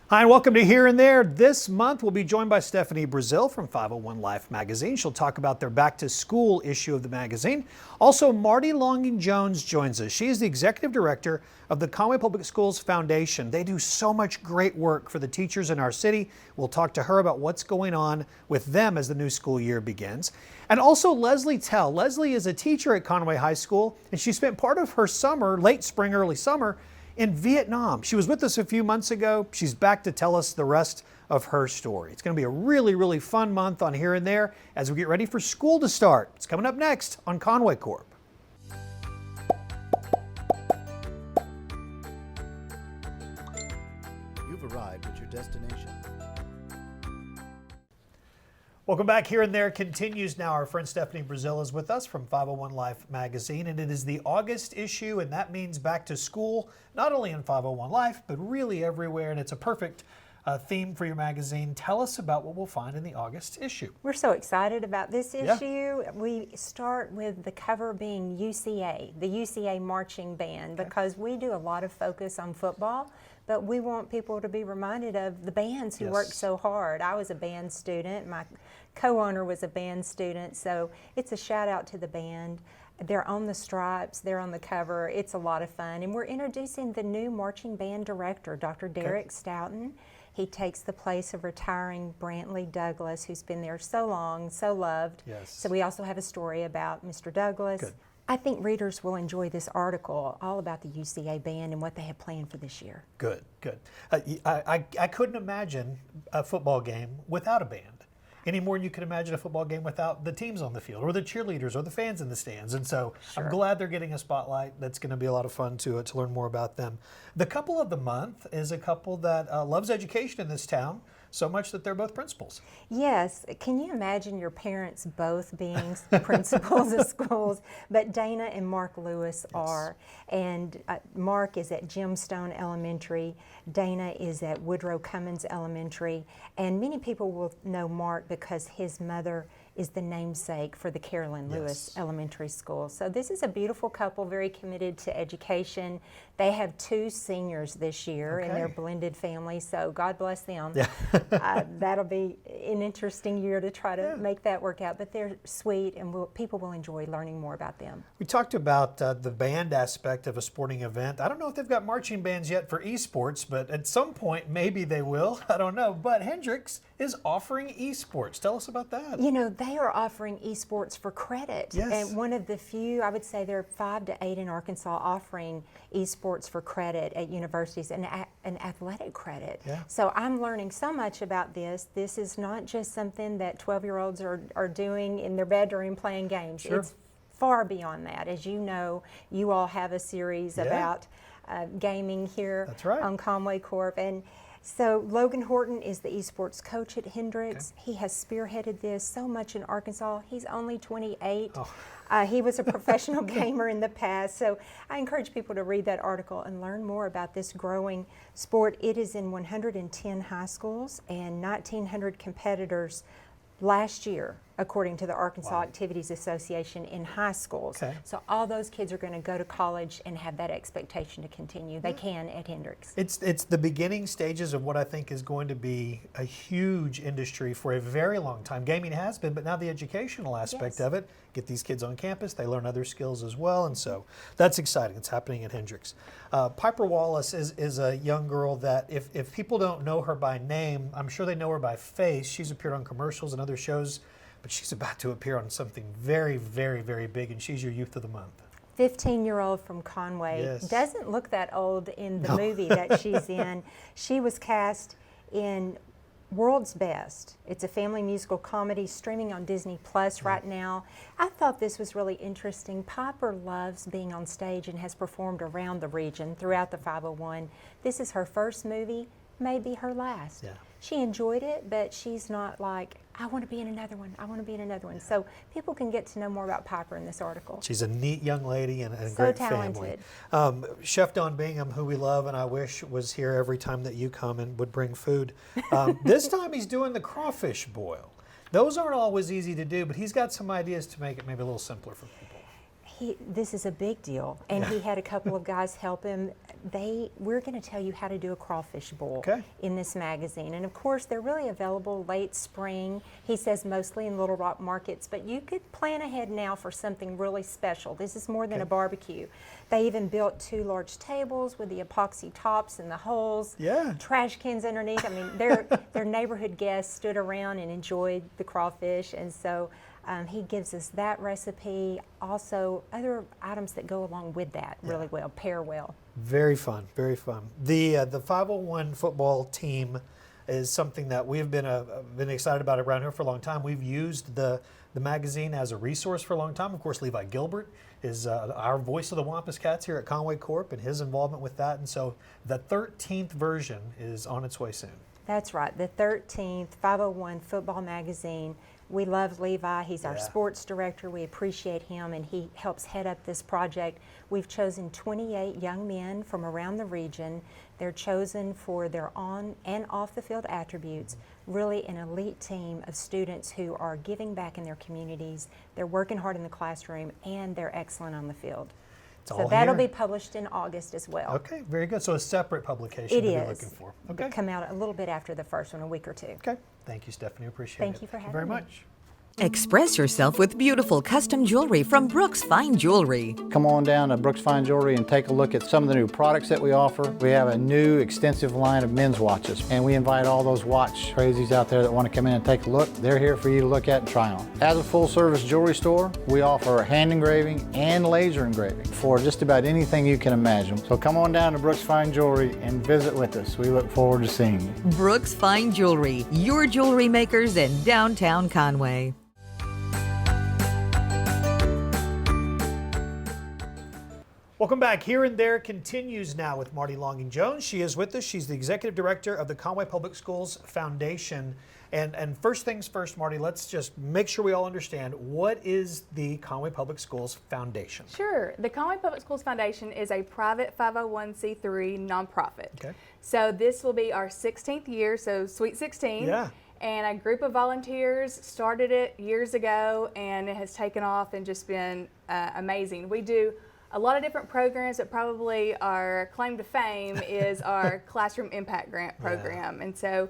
Hi, and welcome to Here and There. This month, we'll be joined by Stephanie Brazil from 501 Life magazine. She'll talk about their back to school issue of the magazine. Also, Marty Longing Jones joins us. She is the executive director of the Conway Public Schools Foundation. They do so much great work for the teachers in our city. We'll talk to her about what's going on with them as the new school year begins. And also Leslie Tell. Leslie is a teacher at Conway High School, and she spent part of her summer, late spring, early summer, in Vietnam. She was with us a few months ago. She's back to tell us the rest of her story. It's going to be a really fun month on Here and There as we get ready for school to start. It's coming up next on Conway Corp. You've arrived at your destination. Welcome back. Here and There continues now. Our friend Stephanie Brazil is with us from 501 Life magazine, and it is the August issue, and that means back to school, not only in 501 Life, but really everywhere, and it's a perfect theme for your magazine. Tell us about what we'll find in the August issue. We're so excited about this issue. We start with the cover being UCA, the UCA marching band, because we do a lot of focus on football, but we want people to be reminded of the bands who worked so hard. I was a band student. My co-owner was a band student, so it's a shout out to the band. They're on the stripes, they're on the cover. It's a lot of fun. And we're introducing the new marching band director, Dr. Derek Stoughton. He takes the place of retiring Brantley Douglas, who's been there so long, so loved. So we also have a story about Mr. Douglas. I think readers will enjoy this article all about the UCA band and what they have planned for this year. Good. I couldn't imagine a football game without a band, any more than you can imagine a football game without the teams on the field or the cheerleaders or the fans in the stands. And so I'm glad they're getting a spotlight. That's going to be a lot of fun to learn more about them. The couple of the month is a couple that loves education in this town, so much that they're both principals. Yes. Can you imagine your parents both being principals of schools? But Dana and Mark Lewis are. And Mark is at Gemstone Elementary. Dana is at Woodrow Cummins Elementary. And many people will know Mark because his mother is the namesake for the Carolyn Lewis Elementary School. So this is a beautiful couple, very committed to education. They have 2 seniors this year in their blended family, so God bless them. That'll be an interesting year to try to make that work out, but they're sweet and people will enjoy learning more about them. We talked about the band aspect of a sporting event. I don't know if they've got marching bands yet for esports, but at some point maybe they will. I don't know. But Hendrix is offering esports. Tell us about that. You know, they are offering esports for credit. And one of the few, I would say there are 5 to 8 in Arkansas offering esports for credit at universities and an athletic credit. So I'm learning so much about this. This is not just something that 12-year-olds are doing in their bedroom playing games. It's far beyond that. As you know, you all have a series about gaming here on Conway Corp. And so Logan Horton is the esports coach at Hendrix. He has spearheaded this so much in Arkansas. He's only 28. He was a professional gamer in the past. So I encourage people to read that article and learn more about this growing sport. It is in 110 high schools and 1,900 competitors last year, according to the Arkansas Activities Association, in high schools. So all those kids are going to go to college and have that expectation to continue. They can at Hendrix. It's the beginning stages of what I think is going to be a huge industry for a very long time. Gaming has been, but now the educational aspect of it. Get these kids on campus, they learn other skills as well, and so that's exciting. It's happening at Hendrix. Piper Wallace is a young girl that if people don't know her by name, I'm sure they know her by face. She's appeared on commercials and other shows, but she's about to appear on something very big, and she's your Youth of the Month. 15-year-old from Conway. Doesn't look that old in the movie that she's in. She was cast in World's Best. It's a family musical comedy streaming on Disney Plus right now. I thought this was really interesting. Piper loves being on stage and has performed around the region throughout the 501. This is her first movie, maybe her last. She enjoyed it, but she's not like, I want to be in another one. I want to be in another one. So people can get to know more about Piper in this article. She's a neat young lady and a so great talented. Family. Chef Don Bingham, who we love and I wish was here every time that you come and would bring food. This time he's doing the crawfish boil. Those aren't always easy to do, but he's got some ideas to make it maybe a little simpler for people. this is a big deal, and he had a couple of guys help him. We're going to tell you how to do a crawfish boil in this magazine, and of course they're really available late spring. He says mostly in Little Rock markets, but you could plan ahead now for something really special. This is more than a barbecue. They even built 2 large tables with the epoxy tops and the holes. Yeah. Trash cans underneath. I mean, their neighborhood guests stood around and enjoyed the crawfish, and so. He gives us that recipe, also other items that go along with that really well, pair well. Very fun, very fun. The 501 football team is something that we've been excited about around here for a long time. We've used the magazine as a resource for a long time. Of course, Levi Gilbert is our voice of the Wampus Cats here at Conway Corp and his involvement with that. And so the 13th version is on its way soon. That's right, the 13th 501 football magazine. We love Levi. He's our sports director. We appreciate him, and he helps head up this project. We've chosen 28 young men from around the region. They're chosen for their on and off the field attributes, really an elite team of students who are giving back in their communities. They're working hard in the classroom, and they're excellent on the field. So that'll be published in August as well. Okay, very good. So a separate publication to be looking for. Okay. Come out a little bit after the first one, a week or 2. Okay. Thank you, Stephanie. Appreciate it. Thank you for having me. Very much. Express yourself with beautiful custom jewelry from Brooks Fine Jewelry. Come on down to Brooks Fine Jewelry and take a look at some of the new products that we offer. We have a new extensive line of men's watches, and we invite all those watch crazies out there that want to come in and take a look. They're here for you to look at and try on. As a full-service jewelry store, we offer hand engraving and laser engraving for just about anything you can imagine. So come on down to Brooks Fine Jewelry and visit with us. We look forward to seeing you. Brooks Fine Jewelry, your jewelry makers in downtown Conway. Welcome back. Here and There continues now with Marty Longing-Jones. She is with us. She's the Executive Director of the Conway Public Schools Foundation. And first things first, Marty, let's just make sure we all understand, what is the Conway Public Schools Foundation? Sure. The Conway Public Schools Foundation is a private 501c3 nonprofit. Okay. So this will be our 16th year, so Sweet 16. Yeah. And a group of volunteers started it years ago, and it has taken off and just been amazing. We do a lot of different programs, but probably our claim to fame is our Classroom Impact Grant program. And so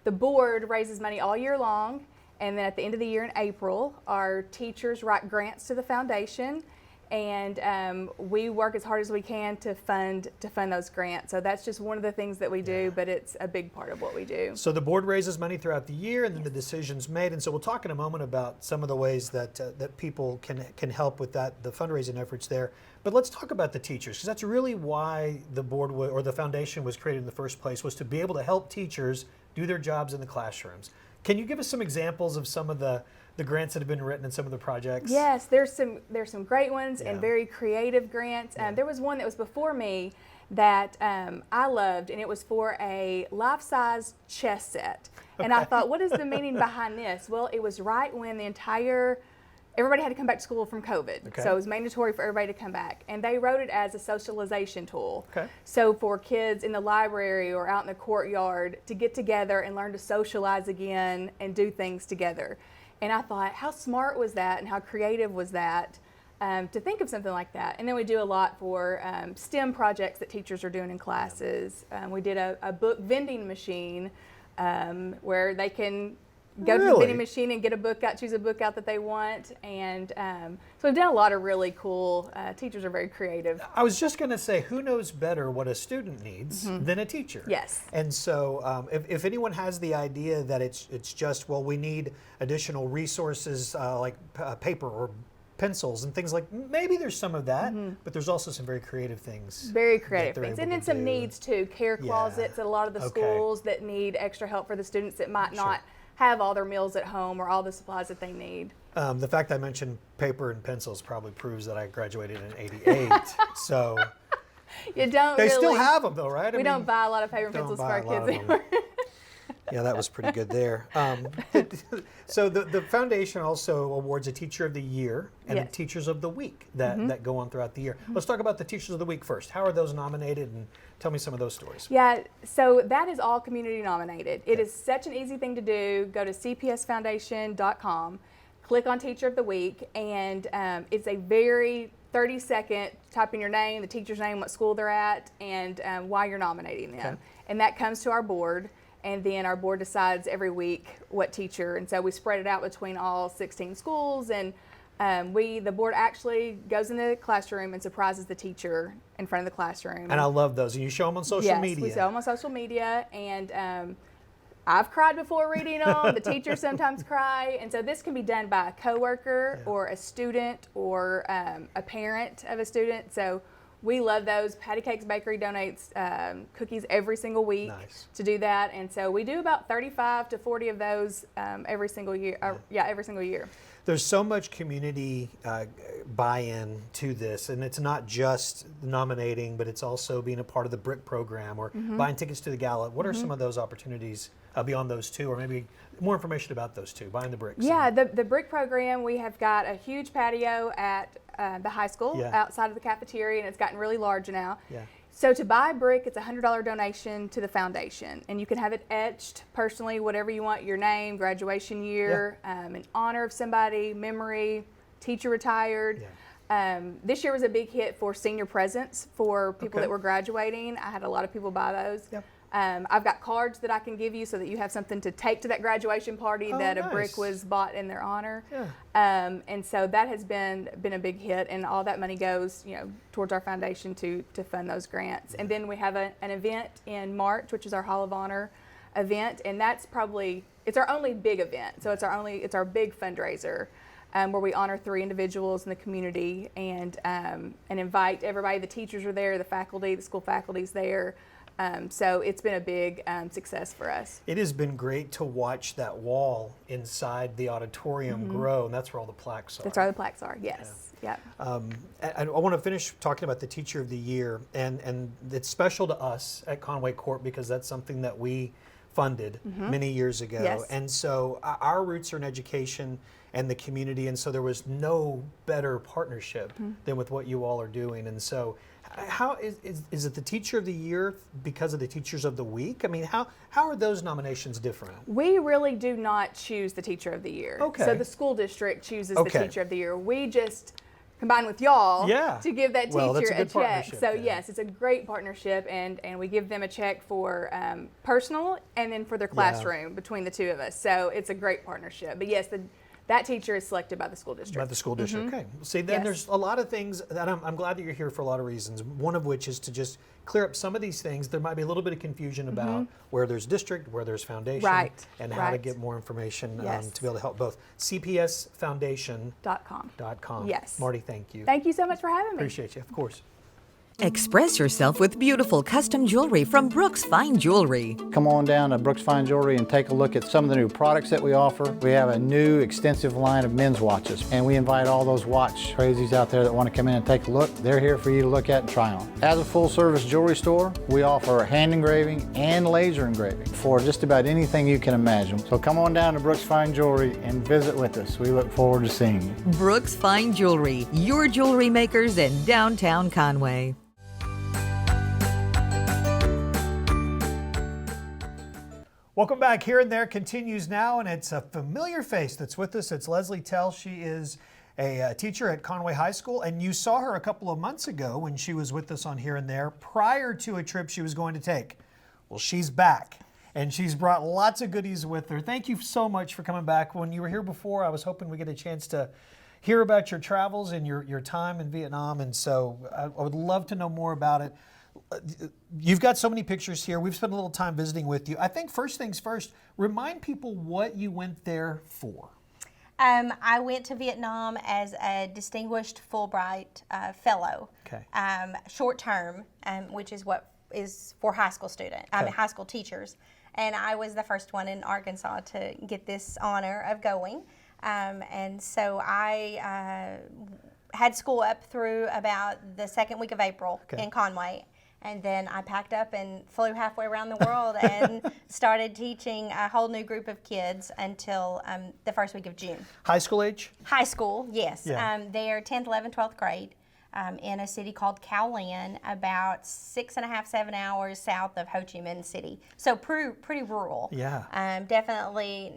the board raises money all year long, and then at the end of the year in April, our teachers write grants to the foundation, and we work as hard as we can to fund those grants. So that's just one of the things that we do, but it's a big part of what we do. So the board raises money throughout the year, and then the decision's made. And so we'll talk in a moment about some of the ways that that people can help with that, the fundraising efforts there. But let's talk about the teachers, because that's really why the board or the foundation was created in the first place, was to be able to help teachers do their jobs in the classrooms. Can you give us some examples of some of the grants that have been written and some of the projects? Yes, there's some great ones and very creative grants. There was one that was before me that I loved, and it was for a life-size chess set. And I thought, what is the meaning behind this? Well, it was right when everybody had to come back to school from COVID. So it was mandatory for everybody to come back. And they wrote it as a socialization tool. So for kids in the library or out in the courtyard to get together and learn to socialize again and do things together. And I thought, how smart was that and how creative was that to think of something like that? And then we do a lot for STEM projects that teachers are doing in classes. We did a book vending machine where they can go to the vending machine and get a book out, choose a book out that they want. And so we've done a lot of really cool, teachers are very creative. I was just going to say, who knows better what a student needs than a teacher? Yes. And so if anyone has the idea that it's just, well, we need additional resources like paper or pencils and things like, maybe there's some of that, but there's also some very creative things. Very creative things. And then some needs too, care closets at a lot of the schools that need extra help for the students that might not have all their meals at home or all the supplies that they need. The fact I mentioned paper and pencils probably proves that I graduated in '88. So you don't. They still have them though, right? We don't buy a lot of paper and pencils for our kids anymore. Yeah, that was pretty good there. So the foundation also awards a Teacher of the Year and Teachers of the Week that go on throughout the year. Let's talk about the Teachers of the Week first. How are those nominated, and tell me some of those stories. Yeah, so that is all community nominated. It is such an easy thing to do. Go to cpsfoundation.com, click on Teacher of the Week, and it's a very 30-second, type in your name, the teacher's name, what school they're at, and why you're nominating them. Okay. And that comes to our board, and then our board decides every week what teacher, and so we spread it out between all 16 schools, and the board actually goes in the classroom and surprises the teacher in front of the classroom. And I love those. And you show them on social media. Yes, we show them on social media, and I've cried before reading them. The teachers sometimes cry, and so this can be done by a coworker or a student or a parent of a student. So we love those. Patty Cakes Bakery donates cookies every single week to do that, and so we do about 35 to 40 of those every single year. Every single year. There's so much community buy-in to this, and it's not just nominating, but it's also being a part of the BRIC program or buying tickets to the gala. What are some of those opportunities beyond those two, or maybe more information about those two, buying the bricks? Yeah, the BRIC program, we have got a huge patio at the high school outside of the cafeteria, and it's gotten really large now. Yeah. So to buy a brick, it's a $100 donation to the foundation, and you can have it etched personally, whatever you want, your name, graduation year, in honor of somebody, memory, teacher retired. This year was a big hit for senior presents for people that were graduating. I had a lot of people buy those. I've got cards that I can give you so that you have something to take to that graduation party that a brick was bought in their honor. And so that has been a big hit, and all that money goes, towards our foundation to fund those grants. And then we have an event in March, which is our Hall of Honor event, and it's our only big event. So it's our big fundraiser. Where we honor 3 individuals in the community and invite everybody. The teachers are there, the faculty, the school faculty's there. So it's been a big success for us. It has been great to watch that wall inside the auditorium grow, and that's where all the plaques are. That's where the plaques are, yes. I want to finish talking about the Teacher of the Year, and it's special to us at Conway Corp because that's something that we funded many years ago. And so our roots are in education and the community, and so there was no better partnership than with what you all are doing. And so how is it the Teacher of the Year because of the Teachers of the Week? I mean, how are those nominations different? We really do not choose the Teacher of the Year. So the school district chooses the Teacher of the Year. We just combine with y'all to give that teacher a check. So yes, it's a great partnership, and we give them a check for personal and then for their classroom between the two of us. So it's a great partnership. But yes, that teacher is selected by the school district. By the school district, okay. See, then there's a lot of things that I'm glad that you're here for a lot of reasons. One of which is to just clear up some of these things. There might be a little bit of confusion about where there's district, where there's foundation, and how to get more information to be able to help both. CPSfoundation.com. Yes. Marty, thank you. Thank you so much for having me. Appreciate you, of course. Express yourself with beautiful custom jewelry from Brooks Fine Jewelry. Come on down to Brooks Fine Jewelry and take a look at some of the new products that we offer. We have a new extensive line of men's watches, and we invite all those watch crazies out there that want to come in and take a look. They're here for you to look at and try on. As a full-service jewelry store, we offer hand engraving and laser engraving for just about anything you can imagine. So come on down to Brooks Fine Jewelry and visit with us. We look forward to seeing you. Brooks Fine Jewelry, your jewelry makers in downtown Conway. Welcome back. Here and There continues now, and it's a familiar face that's with us. It's Leslie Tell. She is a teacher at Conway High School, and you saw her a couple of months ago when she was with us on Here and There prior to a trip she was going to take. Well, she's back, and she's brought lots of goodies with her. Thank you so much for coming back. When you were here before, I was hoping we get a chance to hear about your travels and your time in Vietnam, and so I would love to know more about it. You've got so many pictures here. We've spent a little time visiting with you. I think first things first, remind people what you went there for. I went to Vietnam as a distinguished Fulbright fellow, short term, which is what is for high school high school teachers. And I was the first one in Arkansas to get this honor of going. And so I had school up through about the second week of April in Conway. And then I packed up and flew halfway around the world and started teaching a whole new group of kids until the first week of June. High school age? High school, yes. Yeah. They are 10th, 11th, 12th grade in a city called Cao Lan, about 6.5, 7 hours south of Ho Chi Minh City. So pretty rural. Yeah. Definitely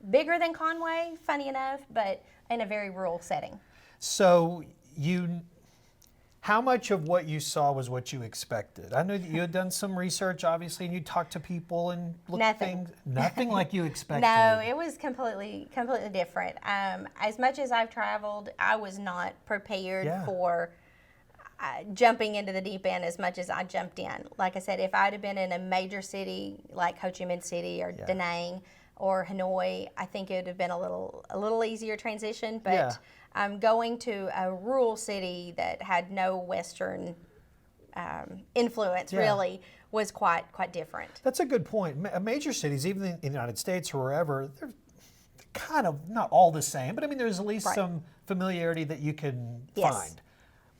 bigger than Conway, funny enough, but in a very rural setting. So how much of what you saw was what you expected? I know that you had done some research, obviously, and you talked to people and looked at things. Nothing like you expected. No, it was completely different. As much as I've traveled, I was not prepared for jumping into the deep end as much as I jumped in. Like I said, if I'd have been in a major city like Ho Chi Minh City or Da Nang or Hanoi, I think it would have been a little easier transition. But going to a rural city that had no Western influence really was quite different. That's a good point. Major cities, even in the United States or wherever, they're kind of not all the same, but I mean, there's at least some familiarity that you can find.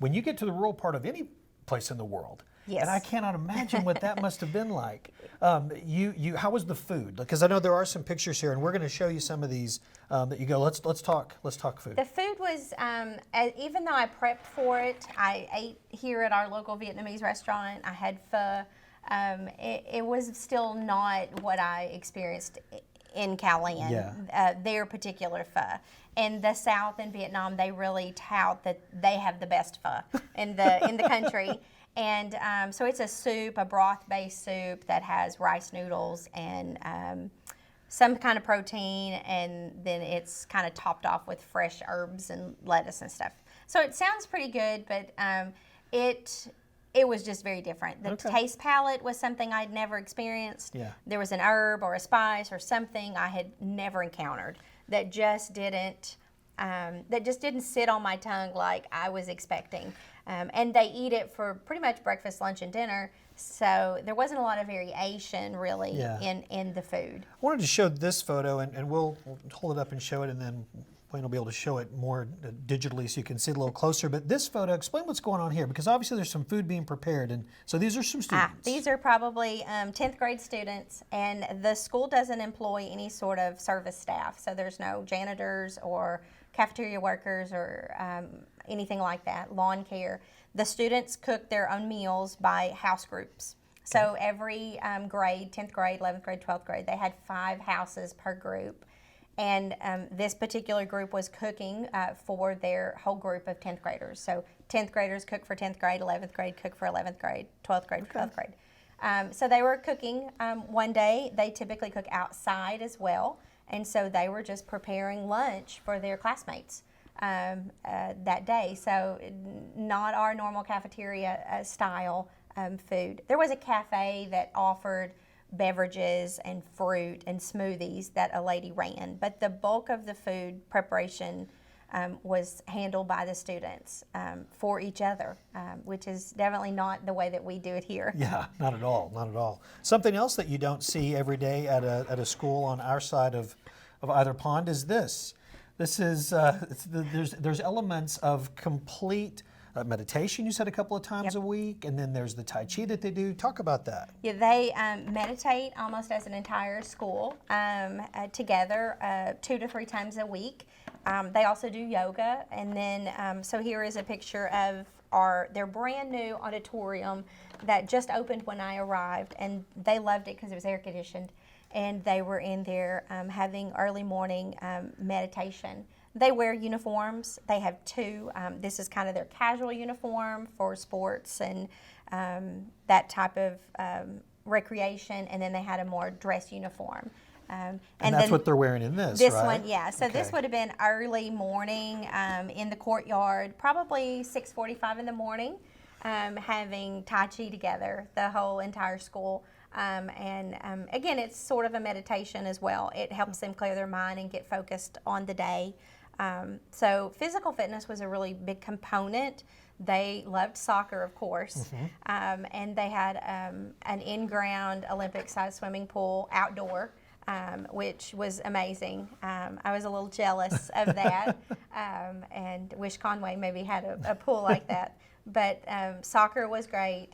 When you get to the rural part of any place in the world, and I cannot imagine what that must have been like. How was the food? Because I know there are some pictures here, and we're going to show you some of these that you go. Let's talk food. The food was, even though I prepped for it, I ate here at our local Vietnamese restaurant. I had pho. It was still not what I experienced in Khao Lan, their particular pho. In the South in Vietnam, they really tout that they have the best pho in the country. And so it's a soup, a broth-based soup that has rice noodles and some kind of protein, and then it's kind of topped off with fresh herbs and lettuce and stuff. So it sounds pretty good, but it was just very different. The taste palette was something I'd never experienced. There was an herb or a spice or something I had never encountered that just didn't sit on my tongue like I was expecting. And they eat it for pretty much breakfast, lunch, and dinner. So there wasn't a lot of variation really in the food. I wanted to show this photo, and we'll hold it up and show it, and then Wayne will be able to show it more digitally so you can see it a little closer. But this photo, explain what's going on here, because obviously there's some food being prepared. And so these are some students. These are probably 10th grade students, and the school doesn't employ any sort of service staff. So there's no janitors or cafeteria workers or anything like that, lawn care. The students cook their own meals by house groups. So every grade, 10th grade, 11th grade, 12th grade, they had 5 houses per group. And this particular group was cooking for their whole group of 10th graders. So 10th graders cook for 10th grade, 11th grade cook for 11th grade, 12th grade for 12th grade. So they were cooking one day. They typically cook outside as well. And so they were just preparing lunch for their classmates that day. So not our normal cafeteria style food. There was a cafe that offered beverages and fruit and smoothies that a lady ran, but the bulk of the food preparation was handled by the students for each other, which is definitely not the way that we do it here. Yeah, not at all, not at all. Something else that you don't see every day at a school on our side of either pond is this. This is there's elements of complete meditation, you said a couple of times a week, and then there's the Tai Chi that they do. Talk about that. Yeah, they meditate almost as an entire school together 2 to 3 times a week. They also do yoga, and then so here is a picture of their brand new auditorium that just opened when I arrived, and they loved it because it was air conditioned, and they were in there having early morning meditation. They wear uniforms. They have 2. This is kind of their casual uniform for sports and that type of recreation, and then they had a more dress uniform. And that's what they're wearing in this, This right? one, yeah. So this would have been early morning in the courtyard, probably 6:45 in the morning, having Tai Chi together, the whole entire school. Again, it's sort of a meditation as well. It helps them clear their mind and get focused on the day. So physical fitness was a really big component. They loved soccer, of course, and they had an in-ground Olympic-sized swimming pool outdoor, which was amazing. I was a little jealous of that and wish Conway maybe had a pool like that. But soccer was great.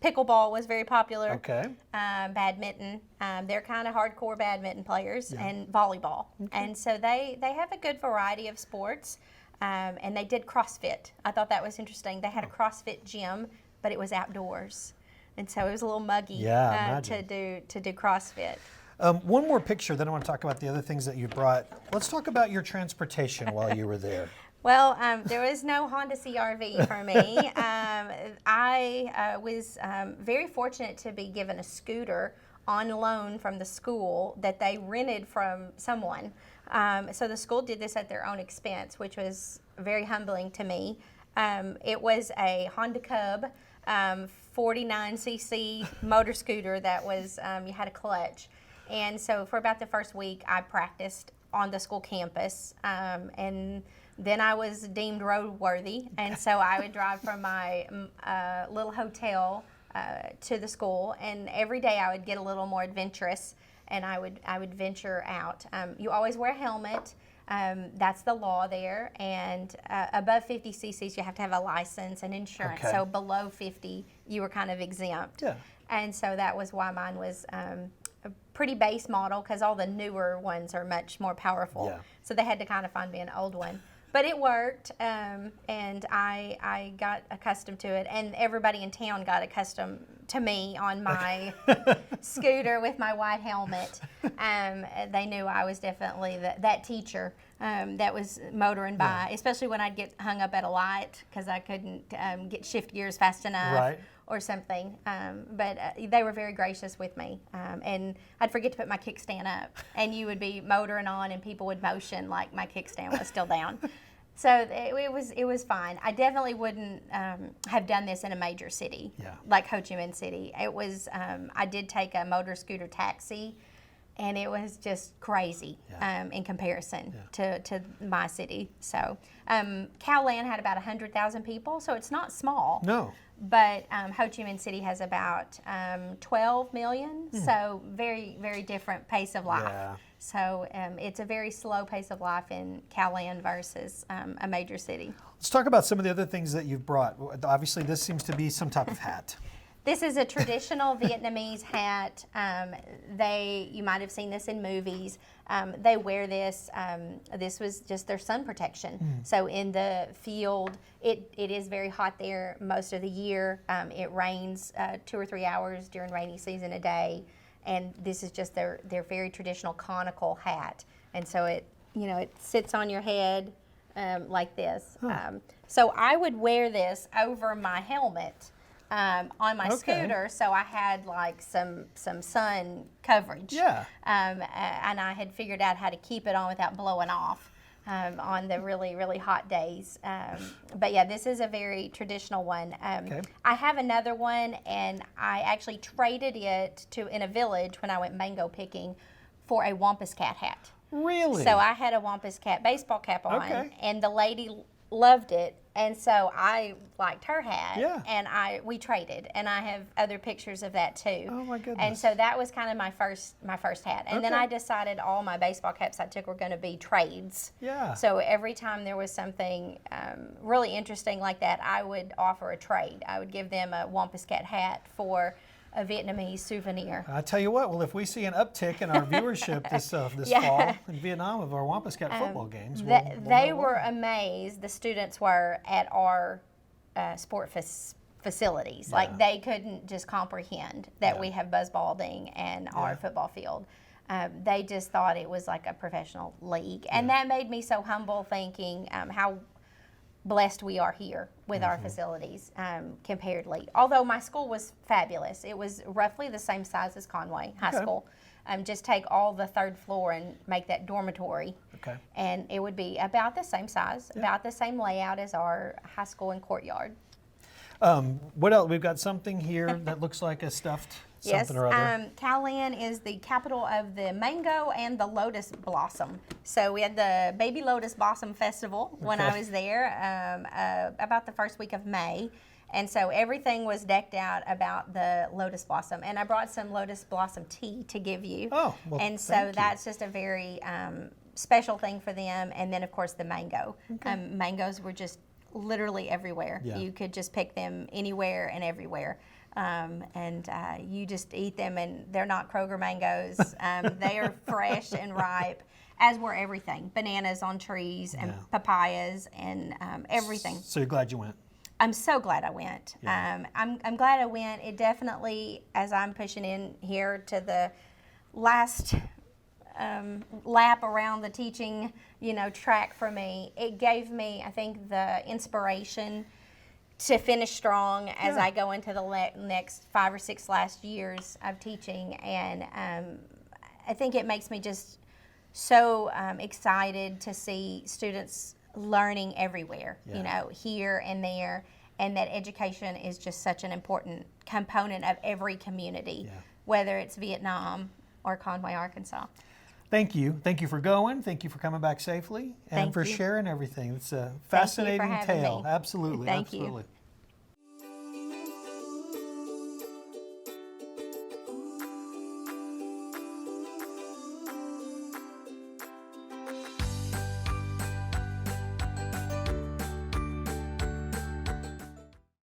Pickleball was very popular. Okay. Badminton. They're kind of hardcore badminton players, and volleyball. And so they have a good variety of sports. And they did CrossFit. I thought that was interesting. They had a CrossFit gym, but it was outdoors. And so it was a little muggy to do CrossFit. One more picture, then I want to talk about the other things that you brought. Let's talk about your transportation while you were there. Well, there was no Honda CR-V for me. I was very fortunate to be given a scooter on loan from the school that they rented from someone. So the school did this at their own expense, which was very humbling to me. It was a Honda Cub 49cc motor scooter that was, you had a clutch. And so for about the first week, I practiced on the school campus. And then I was deemed roadworthy. And so I would drive from my little hotel to the school. And every day I would get a little more adventurous, and I would venture out. You always wear a helmet. That's the law there, and above 50 cc's you have to have a license and insurance. So below 50 you were kind of exempt. Yeah. And so that was why mine was a pretty base model, because all the newer ones are much more powerful. Yeah. So they had to kind of find me an old one. But it worked, and I got accustomed to it, and everybody in town got accustomed to me on my scooter with my white helmet. They knew I was definitely that teacher that was motoring by, especially when I'd get hung up at a light because I couldn't get shift gears fast enough. Or something, but they were very gracious with me, and I'd forget to put my kickstand up, and you would be motoring on, and people would motion like my kickstand was still down. So it was fine. I definitely wouldn't have done this in a major city like Ho Chi Minh City. It was I did take a motor scooter taxi, and it was just crazy in comparison to my city. So Khao-Lan had about 100,000 people, so it's not small. No. But Ho Chi Minh City has about 12 million, so very, very different pace of life. Yeah. So it's a very slow pace of life in Khao-Lan versus a major city. Let's talk about some of the other things that you've brought. Obviously, this seems to be some type of hat. This is a traditional Vietnamese hat. You might have seen this in movies. They wear this. This was just their sun protection. So in the field, it is very hot there most of the year. It rains 2 or 3 hours during rainy season a day, and this is just their very traditional conical hat. And so it sits on your head like this. So I would wear this over my helmet. On my scooter, so I had like some sun coverage. Yeah. And I had figured out how to keep it on without blowing off on the really, really hot days. But yeah, this is a very traditional one. I have another one, and I actually traded it in a village when I went mango picking for a Wampus Cat hat. Really? So I had a Wampus Cat baseball cap on, and the lady loved it, and so I liked her hat, and we traded, and I have other pictures of that too. Oh my goodness! And so that was kind of my first hat, and then I decided all my baseball caps I took were going to be trades. Yeah. So every time there was something really interesting like that, I would offer a trade. I would give them a Wampus Cat hat for a Vietnamese souvenir. I tell you what, well, if we see an uptick in our viewership this fall in Vietnam of our Wampus Cat football games, they were amazed, the students were, at our sport facilities. Yeah. Like, they couldn't just comprehend that we have buzz balding and our football field. They just thought it was like a professional league. And that made me so humble, thinking how blessed we are here with our facilities comparedly. Although my school was fabulous. It was roughly the same size as Conway High School. Just take all the third floor and make that dormitory. And it would be about the same size, about the same layout as our high school and courtyard. What else? We've got something here that looks like a stuffed something or other. Khao-Lan is the capital of the mango and the lotus blossom. So we had the Baby Lotus Blossom Festival when I was there about the first week of May. And so everything was decked out about the lotus blossom. And I brought some lotus blossom tea to give you. Oh, well, and so that's just a very special thing for them. And then, of course, the mango. Mangoes were just literally everywhere. Yeah. You could just pick them anywhere and everywhere. You just eat them, and they're not Kroger mangoes. They are fresh and ripe, as were everything. Bananas on trees and papayas and everything. So you're glad you went? I'm so glad I went. Yeah. I'm glad I went. It definitely, as I'm pushing in here to the last lap around the teaching, track for me. It gave me, I think, the inspiration to finish strong as I go into the next 5 or 6 last years of teaching. And I think it makes me just so excited to see students learning everywhere, here and there, and that education is just such an important component of every community, whether it's Vietnam or Conway, Arkansas. Thank you. Thank you for going. Thank you for coming back safely and for sharing everything. It's a fascinating tale. Absolutely. Thank absolutely. you.